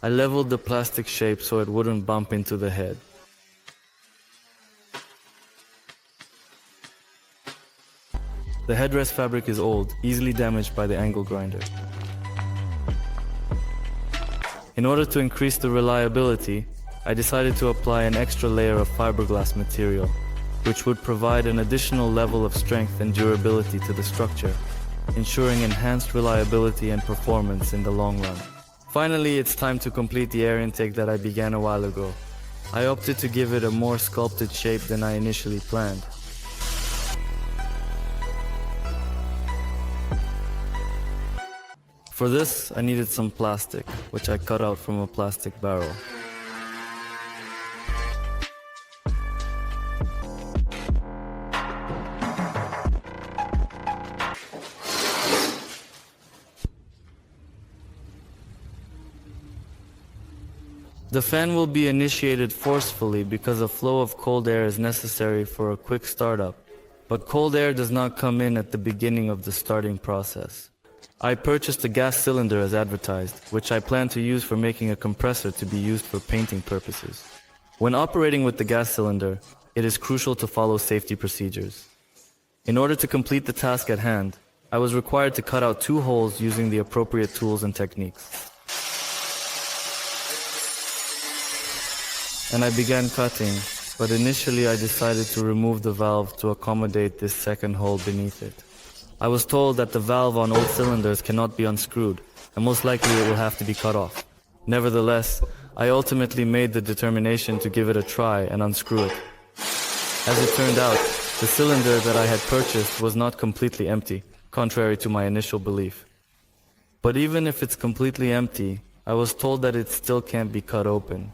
I leveled the plastic shape so it wouldn't bump into the head. The headrest fabric is old, easily damaged by the angle grinder. In order to increase the reliability, I decided to apply an extra layer of fiberglass material, which would provide an additional level of strength and durability to the structure, ensuring enhanced reliability and performance in the long run. Finally, it's time to complete the air intake that I began a while ago. I opted to give it a more sculpted shape than I initially planned. For this, I needed some plastic, which I cut out from a plastic barrel. The fan will be initiated forcefully because a flow of cold air is necessary for a quick startup, but cold air does not come in at the beginning of the starting process. I purchased a gas cylinder as advertised, which I plan to use for making a compressor to be used for painting purposes. When operating with the gas cylinder, it is crucial to follow safety procedures. In order to complete the task at hand, I was required to cut out 2 holes using the appropriate tools and techniques. And I began cutting, but initially I decided to remove the valve to accommodate this second hole beneath it. I was told that the valve on old cylinders cannot be unscrewed, and most likely it will have to be cut off. Nevertheless, I ultimately made the determination to give it a try and unscrew it. As it turned out, the cylinder that I had purchased was not completely empty, contrary to my initial belief. But even if it's completely empty, I was told that it still can't be cut open.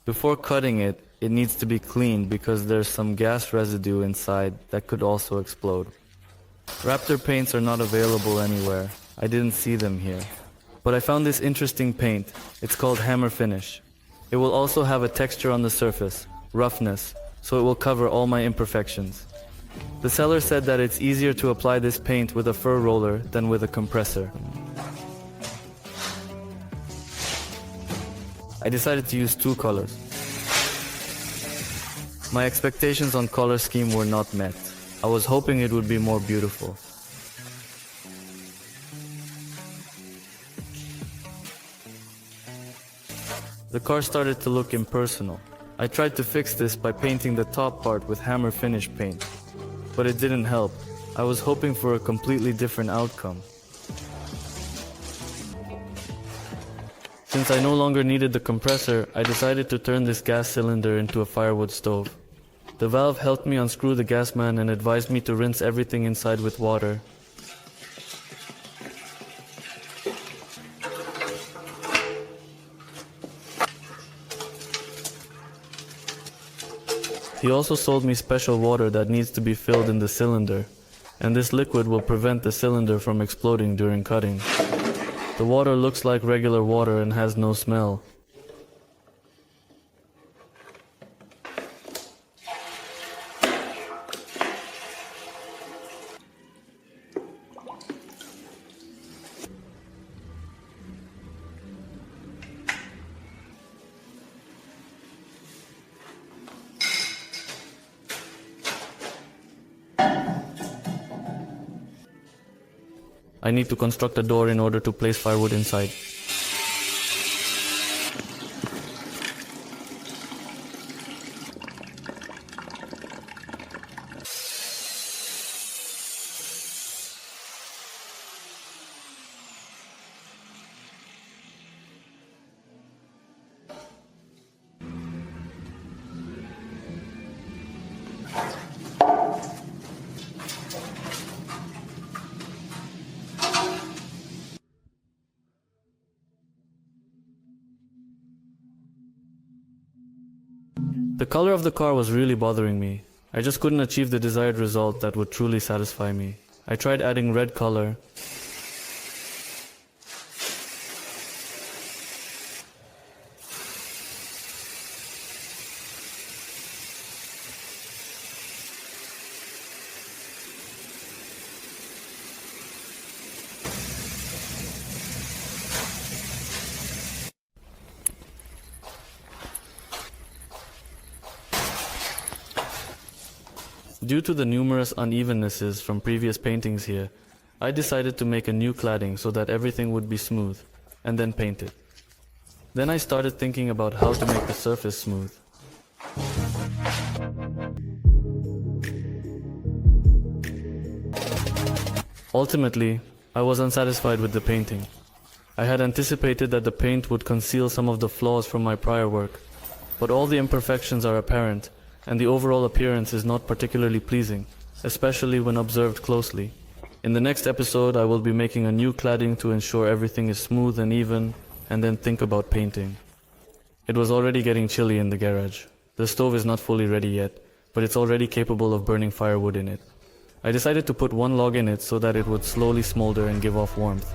Before cutting it, it needs to be cleaned because there's some gas residue inside that could also explode. Raptor paints are not available anywhere. I didn't see them here. But I found this interesting paint. It's called Hammer Finish. It will also have a texture on the surface, roughness, so it will cover all my imperfections. The seller said that it's easier to apply this paint with a fur roller than with a compressor. I decided to use 2 colors. My expectations on color scheme were not met. I was hoping it would be more beautiful. The car started to look impersonal. I tried to fix this by painting the top part with Hammer Finish paint, but it didn't help. I was hoping for a completely different outcome. Since I no longer needed the compressor, I decided to turn this gas cylinder into a firewood stove. The valve helped me unscrew the gas man and advised me to rinse everything inside with water. He also sold me special water that needs to be filled in the cylinder, and this liquid will prevent the cylinder from exploding during cutting. The water looks like regular water and has no smell. I need to construct a door in order to place firewood inside. The color of the car was really bothering me. I just couldn't achieve the desired result that would truly satisfy me. I tried adding red color. Due to the numerous unevennesses from previous paintings here, I decided to make a new cladding so that everything would be smooth, and then paint it. Then I started thinking about how to make the surface smooth. Ultimately, I was unsatisfied with the painting. I had anticipated that the paint would conceal some of the flaws from my prior work, but all the imperfections are apparent, and the overall appearance is not particularly pleasing, especially when observed closely. In the next episode, I will be making a new cladding to ensure everything is smooth and even, and then think about painting. It was already getting chilly in the garage. The stove is not fully ready yet, but it's already capable of burning firewood in it. I decided to put one log in it so that it would slowly smolder and give off warmth.